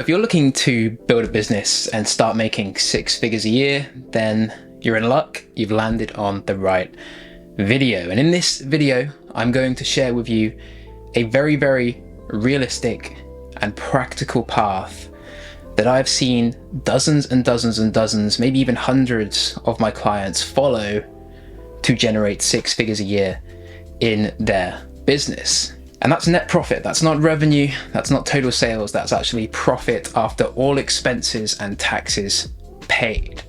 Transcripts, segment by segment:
If you're looking to build a business and start making 6 figures a year, then you're in luck. You've landed on the right video. And in this video, I'm going to share with you a very, very realistic and practical path that I've seen dozens and dozens and dozens, maybe even hundreds of my clients follow to generate 6 figures a year in their business. And that's net profit. That's not revenue. That's not total sales. That's actually profit after all expenses and taxes paid.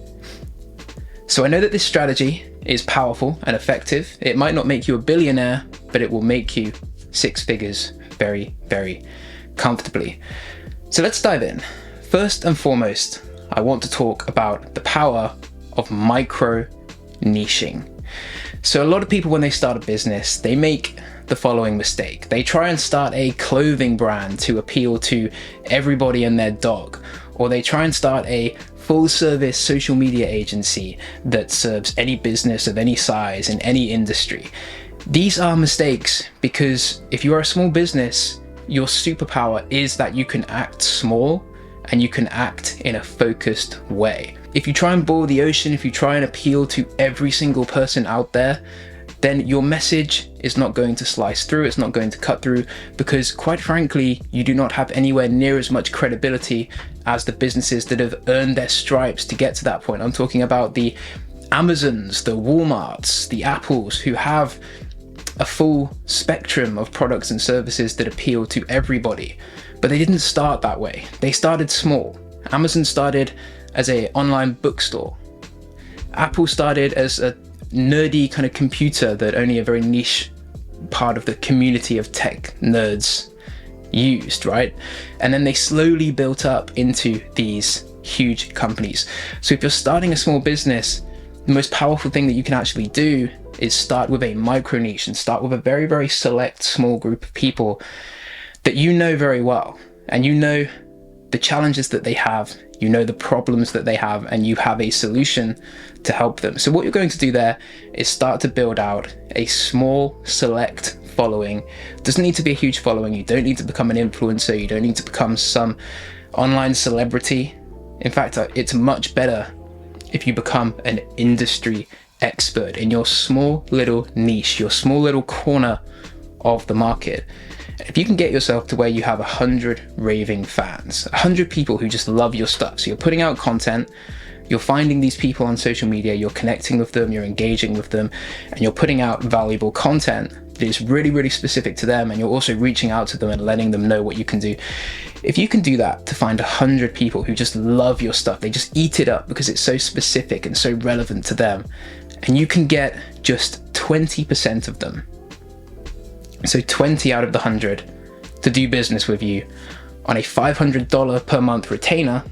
So I know that this strategy is powerful and effective. It might not make you a billionaire, but it will make you 6 figures very, very comfortably. So let's dive in. First and foremost, I want to talk about the power of micro niching. So a lot of people, when they start a business, they make the following mistake. They try and start a clothing brand to appeal to everybody and their dog, or they try and start a full service social media agency that serves any business of any size in any industry. These are mistakes because if you are a small business, your superpower is that you can act small and you can act in a focused way. If you try and boil the ocean, if you try and appeal to every single person out there, then your message is not going to slice through, it's not going to cut through, because quite frankly, you do not have anywhere near as much credibility as the businesses that have earned their stripes to get to that point. I'm talking about the Amazons, the Walmarts, the Apples, who have a full spectrum of products and services that appeal to everybody. But they didn't start that way. They started small. Amazon started as an online bookstore. Apple started as a nerdy kind of computer that only a very niche part of the community of tech nerds used, right? And then they slowly built up into these huge companies. So if you're starting a small business, the most powerful thing that you can actually do is start with a micro niche and start with a very, very select small group of people that you know very well, and you know the challenges that they have, you know the problems that they have, and you have a solution to help them. So what you're going to do there is start to build out a small, select following. It doesn't need to be a huge following. You don't need to become an influencer. You don't need to become some online celebrity. In fact, it's much better if you become an industry expert in your small little niche, your small little corner of the market. If you can get yourself to where you have 100 raving fans, 100 people who just love your stuff. So you're putting out content, you're finding these people on social media, you're connecting with them, you're engaging with them, and you're putting out valuable content that is really, really specific to them, and you're also reaching out to them and letting them know what you can do. If you can do that to find 100 people who just love your stuff, they just eat it up because it's so specific and so relevant to them, and you can get just 20% of them, so 20 out of the 100, to do business with you on a $500 per month retainer,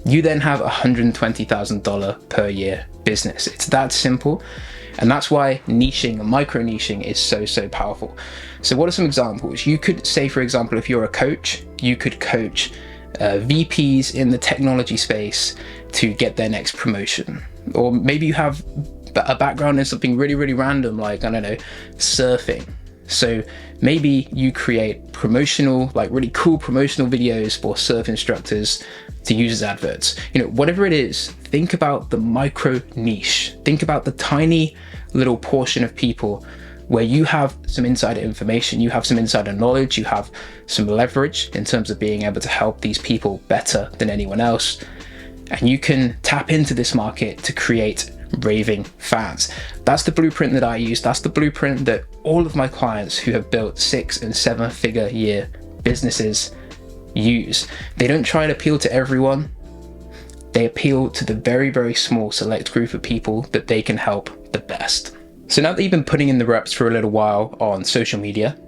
you then have $120,000 per year business. It's that simple. And that's why niching, micro niching, is so, so powerful. So what are some examples? You could say, for example, if you're a coach, you could coach VPs in the technology space to get their next promotion. Or maybe you have a background in something really, really random, like, I don't know, surfing. So maybe you create promotional, like really cool promotional videos for surf instructors to use as adverts. You know, whatever it is, think about the micro niche. Think about the tiny little portion of people where you have some insider information, you have some insider knowledge, you have some leverage in terms of being able to help these people better than anyone else. And you can tap into this market to create raving fans. That's the blueprint that I use. That's the blueprint that all of my clients who have built 6 and 7 figure year businesses use. They don't try and appeal to everyone. They appeal to the very, very small select group of people that they can help the best. So now that you've been putting in the reps for a little while on social media,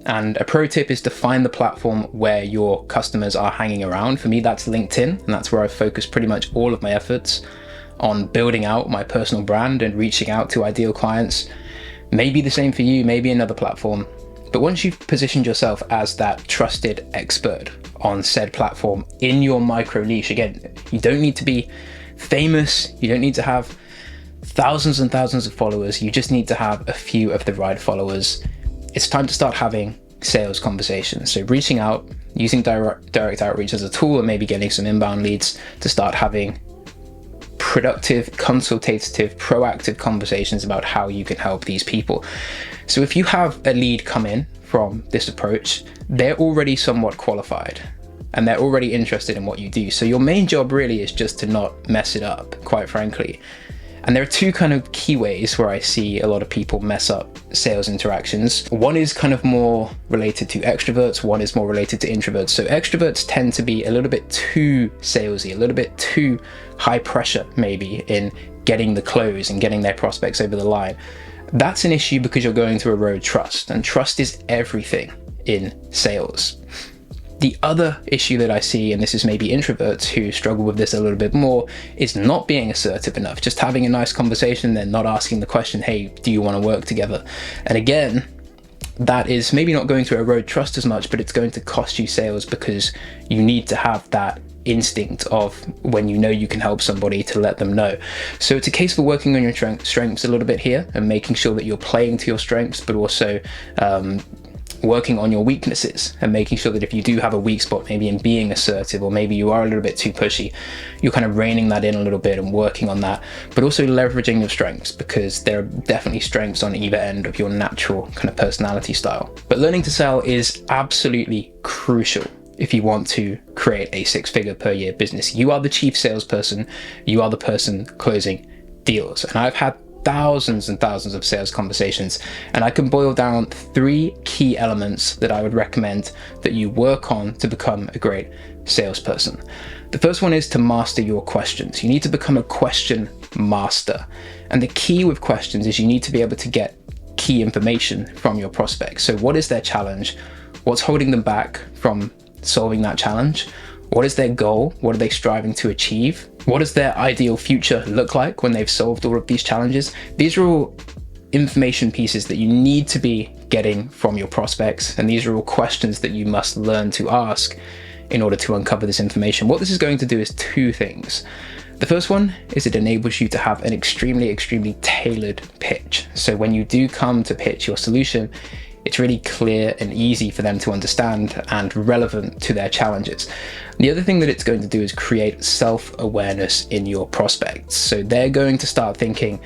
and a pro tip is to find the platform where your customers are hanging around. For me, that's LinkedIn, and that's where I focus pretty much all of my efforts on building out my personal brand and reaching out to ideal clients. Maybe the same for you, maybe another platform. But once you've positioned yourself as that trusted expert on said platform in your micro niche, again, you don't need to be famous, you don't need to have thousands and thousands of followers, you just need to have a few of the right followers. It's time to start having sales conversations. So reaching out, using direct outreach as a tool, and maybe getting some inbound leads to start having productive, consultative, proactive conversations about how you can help these people. So if you have a lead come in from this approach, they're already somewhat qualified and they're already interested in what you do. So your main job really is just to not mess it up, quite frankly. And there are two kind of key ways where I see a lot of people mess up sales interactions. One is kind of more related to extroverts, one is more related to introverts. So extroverts tend to be a little bit too salesy, a little bit too high pressure maybe in getting the close and getting their prospects over the line. That's an issue because you're going to erode trust, and trust is everything in sales. The other issue that I see, and this is maybe introverts who struggle with this a little bit more, is not being assertive enough, just having a nice conversation, then not asking the question, hey, do you want to work together? And again, that is maybe not going to erode trust as much, but it's going to cost you sales because you need to have that instinct of when you know you can help somebody to let them know. So it's a case for working on your strengths a little bit here and making sure that you're playing to your strengths, but also working on your weaknesses and making sure that if you do have a weak spot, maybe in being assertive, or maybe you are a little bit too pushy, you're kind of reining that in a little bit and working on that, but also leveraging your strengths, because there are definitely strengths on either end of your natural kind of personality style. But learning to sell is absolutely crucial if you want to create a 6-figure per year business. You are the chief salesperson, you are the person closing deals. And I've had thousands and thousands of sales conversations, and I can boil down 3 key elements that I would recommend that you work on to become a great salesperson. The first one is to master your questions. You need to become a question master. And the key with questions is you need to be able to get key information from your prospects. So what is their challenge? What's holding them back from solving that challenge? What is their goal? What are they striving to achieve? What does their ideal future look like when they've solved all of these challenges? These are all information pieces that you need to be getting from your prospects, and these are all questions that you must learn to ask in order to uncover this information. What this is going to do is 2 things. The first one is it enables you to have an extremely tailored pitch. So when you do come to pitch your solution, it's really clear and easy for them to understand and relevant to their challenges. The other thing that it's going to do is create self-awareness in your prospects. So they're going to start thinking,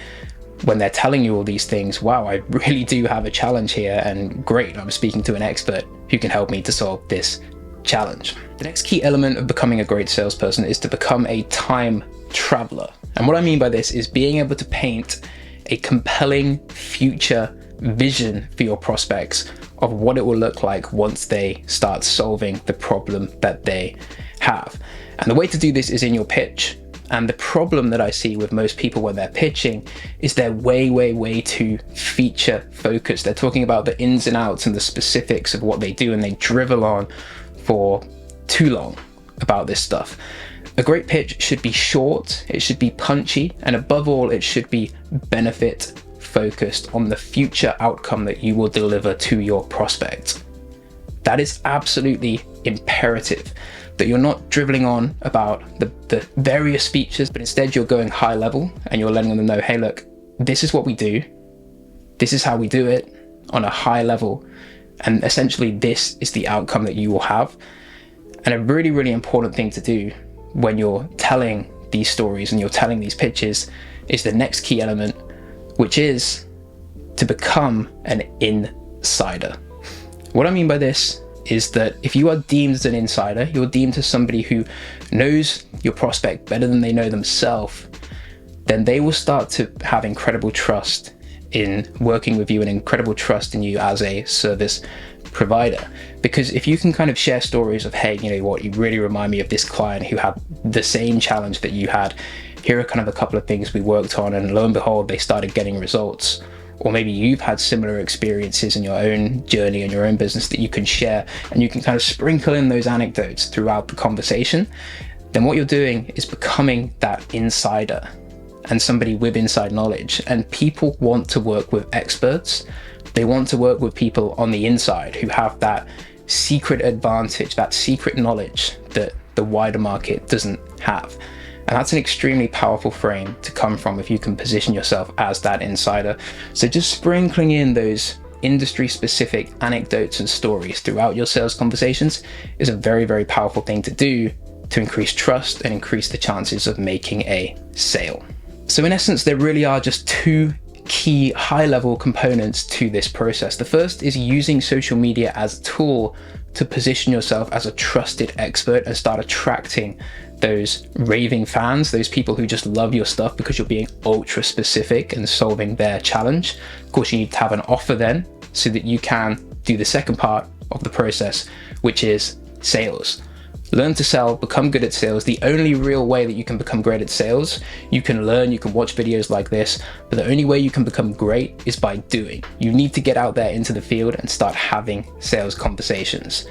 when they're telling you all these things, wow, I really do have a challenge here, and great, I'm speaking to an expert who can help me to solve this challenge. The next key element of becoming a great salesperson is to become a time traveler. And what I mean by this is being able to paint a compelling future vision for your prospects of what it will look like once they start solving the problem that they have. And the way to do this is in your pitch. And the problem that I see with most people when they're pitching is they're way too feature focused. They're talking about the ins and outs and the specifics of what they do, and they drivel on for too long about this stuff. A great pitch should be short, it should be punchy, and above all, it should be benefit focused on the future outcome that you will deliver to your prospect. That is absolutely imperative, that you're not dribbling on about the various features, but instead you're going high level and you're letting them know, hey, look, this is what we do. This is how we do it on a high level. And essentially this is the outcome that you will have. And a really important thing to do when you're telling these stories and you're telling these pitches is the next key element, which is to become an insider. What I mean by this is that if you are deemed as an insider, you're deemed as somebody who knows your prospect better than they know themselves, then they will start to have incredible trust in working with you and incredible trust in you as a service provider. Because if you can kind of share stories of, hey, you know what, you really remind me of this client who had the same challenge that you had. Here are kind of a couple of things we worked on, and lo and behold, they started getting results. Or maybe you've had similar experiences in your own journey and your own business that you can share, and you can kind of sprinkle in those anecdotes throughout the conversation. Then what you're doing is becoming that insider and somebody with inside knowledge. And people want to work with experts. They want to work with people on the inside who have that secret advantage, that secret knowledge that the wider market doesn't have. And that's an extremely powerful frame to come from if you can position yourself as that insider. So just sprinkling in those industry specific anecdotes and stories throughout your sales conversations is a very, very powerful thing to do to increase trust and increase the chances of making a sale. So in essence, there really are just two key high-level components to this process. The first is using social media as a tool to position yourself as a trusted expert and start attracting those raving fans, those people who just love your stuff because you're being ultra specific and solving their challenge. Of course, you need to have an offer then so that you can do the second part of the process, which is sales. Learn to sell, become good at sales. The only real way that you can become great at sales, you can learn, you can watch videos like this, but the only way you can become great is by doing. You need to get out there into the field and start having sales conversations.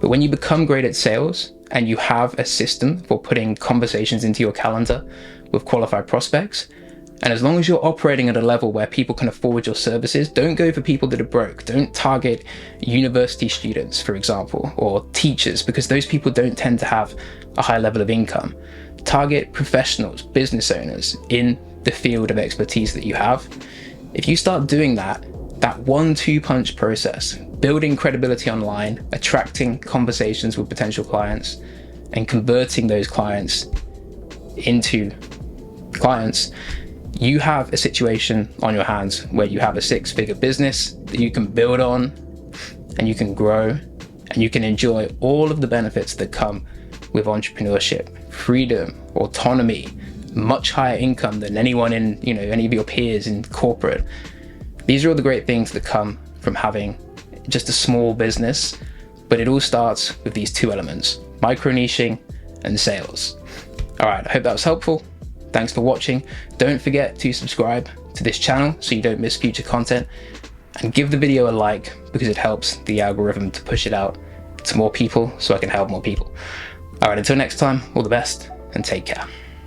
But when you become great at sales and you have a system for putting conversations into your calendar with qualified prospects, and as long as you're operating at a level where people can afford your services, don't go for people that are broke. Don't target university students, for example, or teachers, because those people don't tend to have a high level of income. Target professionals, business owners in the field of expertise that you have. If you start doing that 1-2 punch process, building credibility online, attracting conversations with potential clients, and converting those clients into clients, you have a situation on your hands where you have a 6-figure business that you can build on, and you can grow, and you can enjoy all of the benefits that come with entrepreneurship: freedom, autonomy, much higher income than anyone in, any of your peers in corporate. These are all the great things that come from having just a small business, but it all starts with these two elements: micro niching and sales. All right, I hope that was helpful. Thanks for watching. Don't forget to subscribe to this channel so you don't miss future content, and give the video a like because it helps the algorithm to push it out to more people so I can help more people. All right, until next time, all the best and take care.